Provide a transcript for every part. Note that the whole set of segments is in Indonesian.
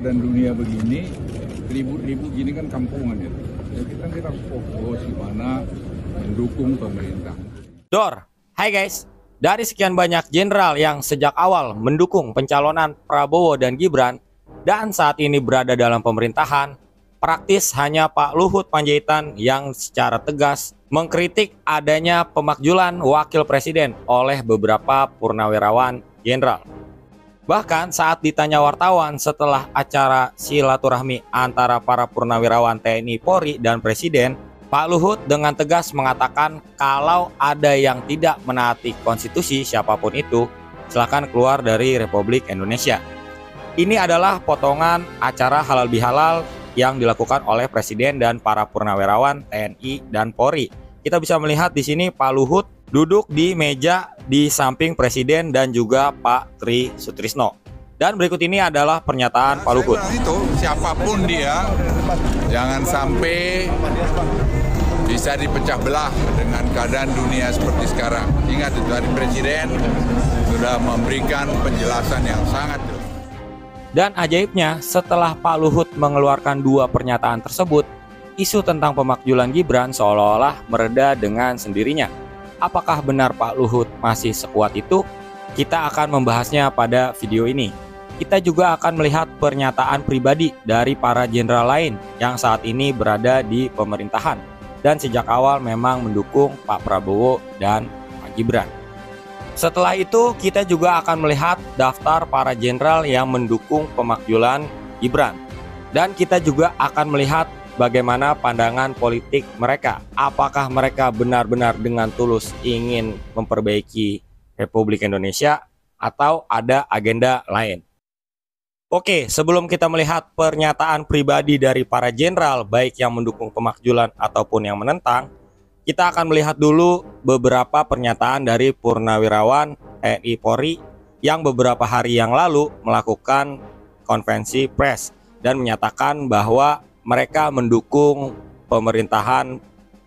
Dan dunia begini, ribut-ribut gini kan kampungan ya. Jadi kita harus fokus di mana mendukung pemerintah. Hai guys, dari sekian banyak jenderal yang sejak awal mendukung pencalonan Prabowo dan Gibran dan saat ini berada dalam pemerintahan, praktis hanya Pak Luhut Panjaitan yang secara tegas mengkritik adanya pemakzulan wakil presiden oleh beberapa purnawirawan jenderal. Bahkan saat ditanya wartawan setelah acara silaturahmi antara para purnawirawan TNI Polri dan Presiden, Pak Luhut dengan tegas mengatakan kalau ada yang tidak menaati konstitusi siapapun itu, silakan keluar dari Republik Indonesia. Ini adalah potongan acara halal bihalal yang dilakukan oleh Presiden dan para purnawirawan TNI dan Polri. Kita bisa melihat di sini Pak Luhut duduk di meja di samping Presiden dan juga Pak Tri Sutrisno. Dan berikut ini adalah pernyataan Pak Luhut. Itu siapapun dia, jangan sampai bisa dipecah belah dengan keadaan dunia seperti sekarang. Ingat itu tadi Presiden sudah memberikan penjelasan yang sangat jelas. Dan ajaibnya, setelah Pak Luhut mengeluarkan dua pernyataan tersebut, isu tentang pemakzulan Gibran seolah-olah mereda dengan sendirinya. Apakah benar Pak Luhut masih sekuat itu? Kita akan membahasnya pada video ini. Kita juga akan melihat pernyataan pribadi dari para jenderal lain yang saat ini berada di pemerintahan dan sejak awal memang mendukung Pak Prabowo dan Pak Gibran. Setelah itu kita juga akan melihat daftar para jenderal yang mendukung pemakzulan Gibran. Dan kita juga akan melihat bagaimana pandangan politik mereka. Apakah mereka benar-benar dengan tulus ingin memperbaiki Republik Indonesia atau ada agenda lain? Oke, sebelum kita melihat pernyataan pribadi dari para jenderal baik yang mendukung pemakzulan ataupun yang menentang, kita akan melihat dulu beberapa pernyataan dari purnawirawan TNI Polri yang beberapa hari yang lalu melakukan konvensi pers dan menyatakan bahwa mereka mendukung pemerintahan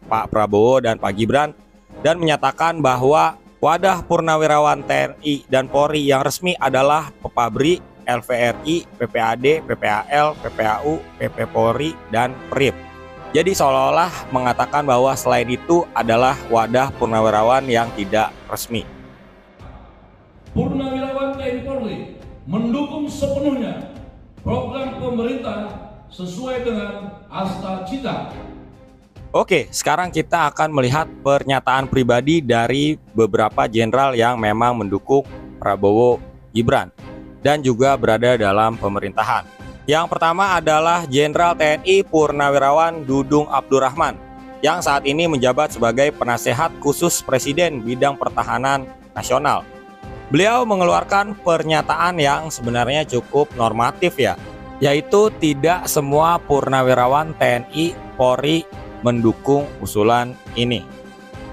Pak Prabowo dan Pak Gibran dan menyatakan bahwa wadah purnawirawan TNI dan Polri yang resmi adalah Pepabri, LVRI, PPAD, PPAL, PPAU, PP Polri, dan PRIP. Jadi seolah-olah mengatakan bahwa selain itu adalah wadah purnawirawan yang tidak resmi. Purnawirawan TNI Polri mendukung sepenuhnya program pemerintah sesuai dengan asta cita. Oke, sekarang kita akan melihat pernyataan pribadi dari beberapa jenderal yang memang mendukung Prabowo Gibran dan juga berada dalam pemerintahan. Yang pertama adalah Jenderal TNI Purnawirawan Dudung Abdurrahman yang saat ini menjabat sebagai penasehat khusus Presiden bidang pertahanan nasional. Beliau mengeluarkan pernyataan yang sebenarnya cukup normatif ya, yaitu tidak semua purnawirawan TNI Polri mendukung usulan ini.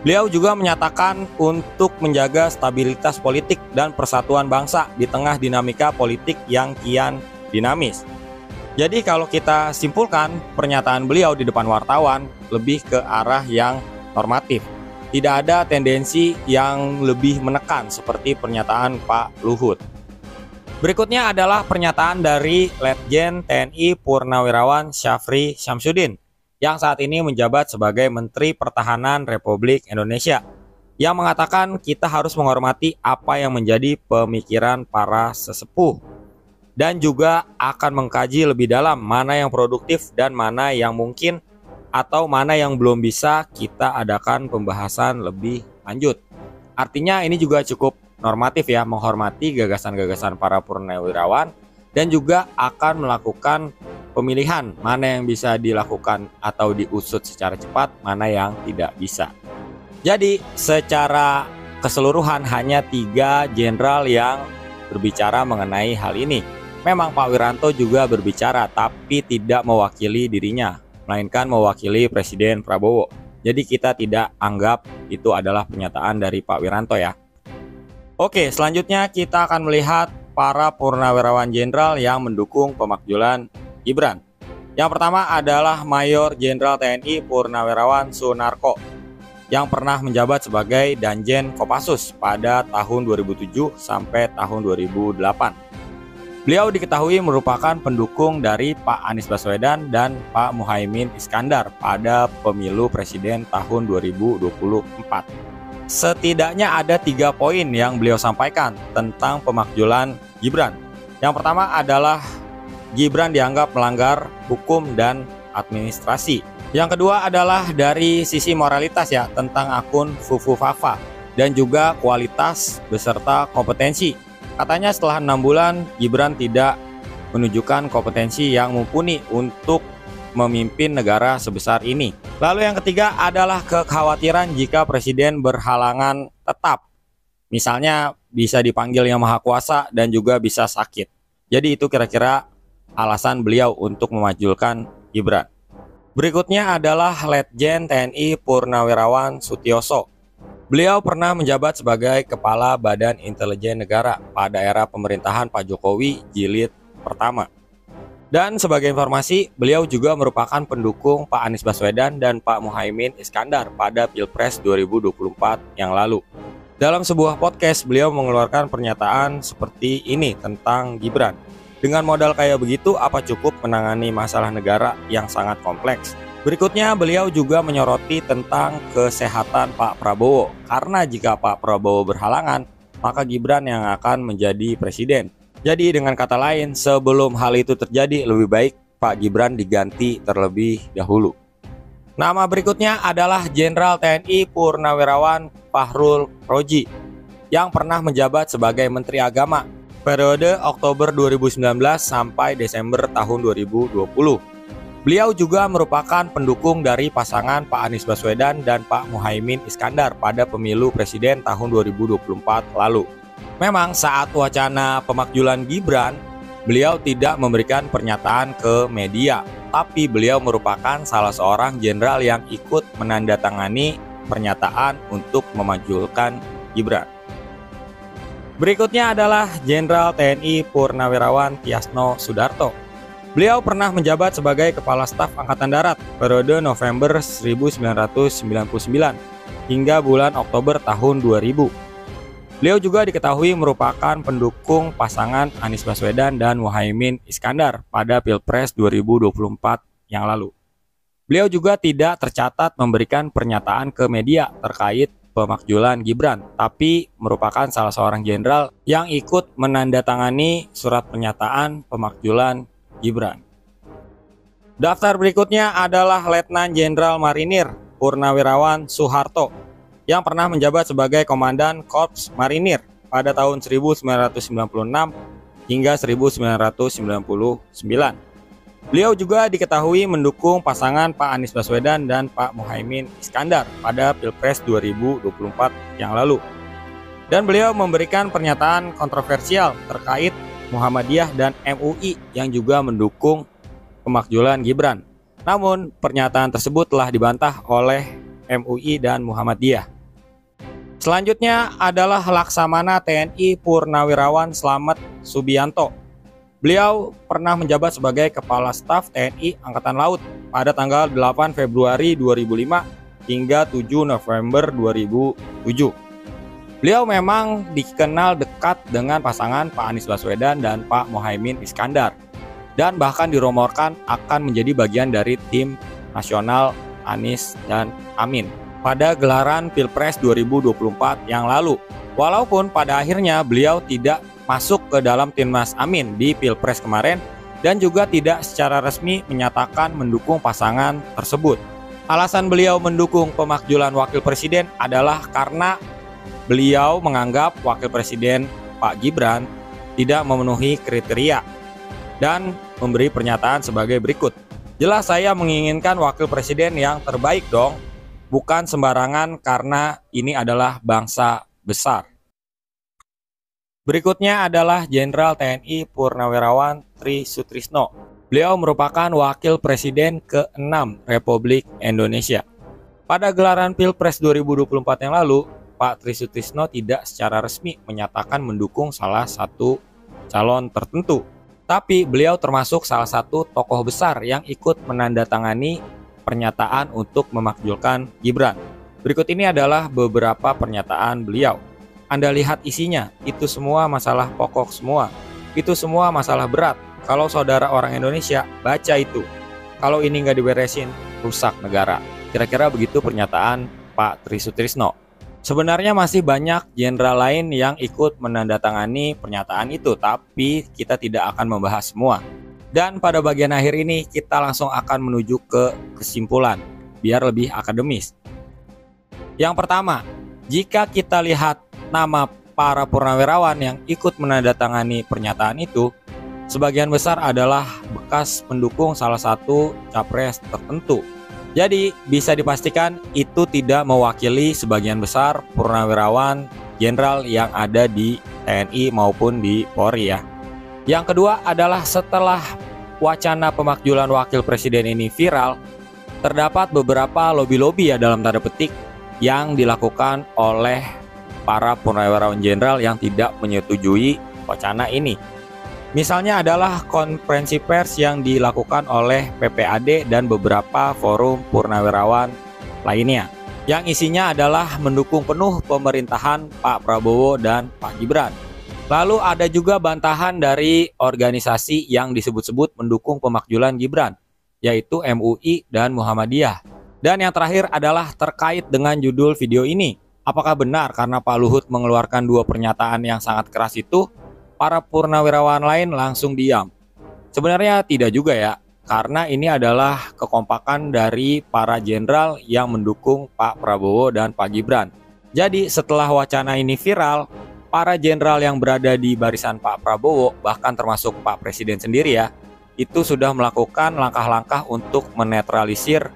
Beliau juga menyatakan untuk menjaga stabilitas politik dan persatuan bangsa di tengah dinamika politik yang kian dinamis. Jadi kalau kita simpulkan pernyataan beliau di depan wartawan lebih ke arah yang normatif. Tidak ada tendensi yang lebih menekan seperti pernyataan Pak Luhut. Berikutnya adalah pernyataan dari Letjen TNI Purnawirawan Syafri Syamsuddin yang saat ini menjabat sebagai Menteri Pertahanan Republik Indonesia yang mengatakan kita harus menghormati apa yang menjadi pemikiran para sesepuh dan juga akan mengkaji lebih dalam mana yang produktif dan mana yang mungkin atau mana yang belum bisa kita adakan pembahasan lebih lanjut. Artinya ini juga cukup normatif ya, menghormati gagasan-gagasan para purnawirawan dan juga akan melakukan pemilihan mana yang bisa dilakukan atau diusut secara cepat, mana yang tidak bisa. Jadi secara keseluruhan hanya 3 jenderal yang berbicara mengenai hal ini. Memang Pak Wiranto juga berbicara tapi tidak mewakili dirinya, melainkan mewakili Presiden Prabowo. Jadi kita tidak anggap itu adalah pernyataan dari Pak Wiranto ya. Oke, selanjutnya kita akan melihat para purnawirawan jenderal yang mendukung pemakzulan Gibran. Yang pertama adalah Mayor Jenderal TNI Purnawirawan Sunarko yang pernah menjabat sebagai Danjen Kopassus pada tahun 2007 sampai tahun 2008. Beliau diketahui merupakan pendukung dari Pak Anies Baswedan dan Pak Muhaimin Iskandar pada pemilu presiden tahun 2024. Setidaknya ada 3 poin yang beliau sampaikan tentang pemakzulan Gibran. Yang pertama adalah Gibran dianggap melanggar hukum dan administrasi. Yang kedua adalah dari sisi moralitas ya, tentang akun Fufu Fafa dan juga kualitas beserta kompetensi. Katanya setelah 6 bulan Gibran tidak menunjukkan kompetensi yang mumpuni untuk memimpin negara sebesar ini. Lalu yang ketiga adalah kekhawatiran jika presiden berhalangan tetap. Misalnya bisa dipanggil Yang Maha Kuasa dan juga bisa sakit. Jadi itu kira-kira alasan beliau untuk memajulkan Gibran. Berikutnya adalah Letjen TNI Purnawirawan Sutioso. Beliau pernah menjabat sebagai Kepala Badan Intelijen Negara pada era pemerintahan Pak Jokowi jilid pertama. Dan sebagai informasi, beliau juga merupakan pendukung Pak Anies Baswedan dan Pak Muhaimin Iskandar pada Pilpres 2024 yang lalu. Dalam sebuah podcast, beliau mengeluarkan pernyataan seperti ini tentang Gibran. Dengan modal kayak begitu, apa cukup menangani masalah negara yang sangat kompleks? Berikutnya beliau juga menyoroti tentang kesehatan Pak Prabowo. Karena jika Pak Prabowo berhalangan, maka Gibran yang akan menjadi presiden. Jadi dengan kata lain, sebelum hal itu terjadi, lebih baik Pak Gibran diganti terlebih dahulu. Nama berikutnya adalah Jenderal TNI Purnawirawan Fahrul Roji yang pernah menjabat sebagai Menteri Agama periode Oktober 2019 sampai Desember tahun 2020. Beliau juga merupakan pendukung dari pasangan Pak Anies Baswedan dan Pak Muhaimin Iskandar pada pemilu presiden tahun 2024 lalu. Memang saat wacana pemakzulan Gibran, beliau tidak memberikan pernyataan ke media, tapi beliau merupakan salah seorang jenderal yang ikut menandatangani pernyataan untuk memajulkan Gibran. Berikutnya adalah Jenderal TNI Purnawirawan Tiasno Sudarto. Beliau pernah menjabat sebagai Kepala Staf Angkatan Darat periode November 1999 hingga bulan Oktober tahun 2000. Beliau juga diketahui merupakan pendukung pasangan Anies Baswedan dan Muhaimin Iskandar pada Pilpres 2024 yang lalu. Beliau juga tidak tercatat memberikan pernyataan ke media terkait pemakzulan Gibran, tapi merupakan salah seorang jenderal yang ikut menandatangani surat pernyataan pemakzulan Gibran. Daftar berikutnya adalah Letnan Jenderal Marinir Purnawirawan Soeharto yang pernah menjabat sebagai Komandan Korps Marinir pada tahun 1996 hingga 1999. Beliau juga diketahui mendukung pasangan Pak Anies Baswedan dan Pak Muhaimin Iskandar pada Pilpres 2024 yang lalu. Dan beliau memberikan pernyataan kontroversial terkait Muhammadiyah dan MUI yang juga mendukung pemakzulan Gibran. Namun pernyataan tersebut telah dibantah oleh MUI dan Muhammadiyah. Selanjutnya adalah Laksamana TNI Purnawirawan Slamet Subianto. Beliau pernah menjabat sebagai Kepala Staf TNI Angkatan Laut pada tanggal 8 Februari 2005 hingga 7 November 2007. Beliau memang dikenal dekat dengan pasangan Pak Anies Baswedan dan Pak Muhaimin Iskandar, dan bahkan dirumorkan akan menjadi bagian dari tim nasional Anies dan Amin pada gelaran Pilpres 2024 yang lalu. Walaupun pada akhirnya beliau tidak masuk ke dalam timnas Amin di Pilpres kemarin dan juga tidak secara resmi menyatakan mendukung pasangan tersebut. Alasan beliau mendukung pemakzulan wakil presiden adalah karena beliau menganggap wakil presiden Pak Gibran tidak memenuhi kriteria dan memberi pernyataan sebagai berikut. Jelas saya menginginkan wakil presiden yang terbaik dong, bukan sembarangan karena ini adalah bangsa besar. Berikutnya adalah Jenderal TNI Purnawirawan Tri Sutrisno. Beliau merupakan wakil presiden ke-6 Republik Indonesia. Pada gelaran Pilpres 2024 yang lalu, Pak Tri Sutrisno tidak secara resmi menyatakan mendukung salah satu calon tertentu. Tapi beliau termasuk salah satu tokoh besar yang ikut menandatangani pernyataan untuk memakzulkan Gibran. Berikut ini adalah beberapa pernyataan beliau. Anda lihat isinya, itu semua masalah pokok semua. Itu semua masalah berat. Kalau saudara orang Indonesia, baca itu. Kalau ini nggak diberesin, rusak negara. Kira-kira begitu pernyataan Pak Tri Sutrisno. Sebenarnya masih banyak jenderal lain yang ikut menandatangani pernyataan itu, tapi kita tidak akan membahas semua. Dan pada bagian akhir ini kita langsung akan menuju ke kesimpulan, biar lebih akademis. Yang pertama, jika kita lihat nama para purnawirawan yang ikut menandatangani pernyataan itu, sebagian besar adalah bekas pendukung salah satu capres tertentu. Jadi bisa dipastikan itu tidak mewakili sebagian besar purnawirawan jenderal yang ada di TNI maupun di Polri ya. Yang kedua adalah setelah wacana pemakzulan wakil presiden ini viral, terdapat beberapa lobi-lobi ya dalam tanda petik yang dilakukan oleh para purnawirawan jenderal yang tidak menyetujui wacana ini. Misalnya adalah konferensi pers yang dilakukan oleh PPAD dan beberapa forum purnawirawan lainnya, yang isinya adalah mendukung penuh pemerintahan Pak Prabowo dan Pak Gibran. Lalu ada juga bantahan dari organisasi yang disebut-sebut mendukung pemakzulan Gibran, yaitu MUI dan Muhammadiyah. Dan yang terakhir adalah terkait dengan judul video ini. Apakah benar karena Pak Luhut mengeluarkan dua pernyataan yang sangat keras itu, para purnawirawan lain langsung diam? Sebenarnya tidak juga ya, karena ini adalah kekompakan dari para jenderal yang mendukung Pak Prabowo dan Pak Gibran. Jadi setelah wacana ini viral, para jenderal yang berada di barisan Pak Prabowo, bahkan termasuk Pak Presiden sendiri ya, itu sudah melakukan langkah-langkah untuk menetralisir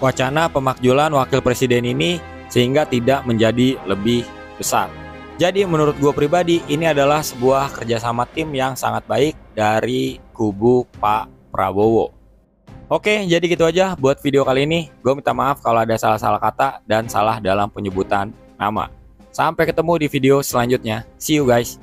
wacana pemakzulan wakil presiden ini sehingga tidak menjadi lebih besar. Jadi menurut gue pribadi ini adalah sebuah kerjasama tim yang sangat baik dari kubu Pak Prabowo. Oke, jadi gitu aja buat video kali ini. Gue minta maaf kalau ada salah-salah kata dan salah dalam penyebutan nama. Sampai ketemu di video selanjutnya. See you guys.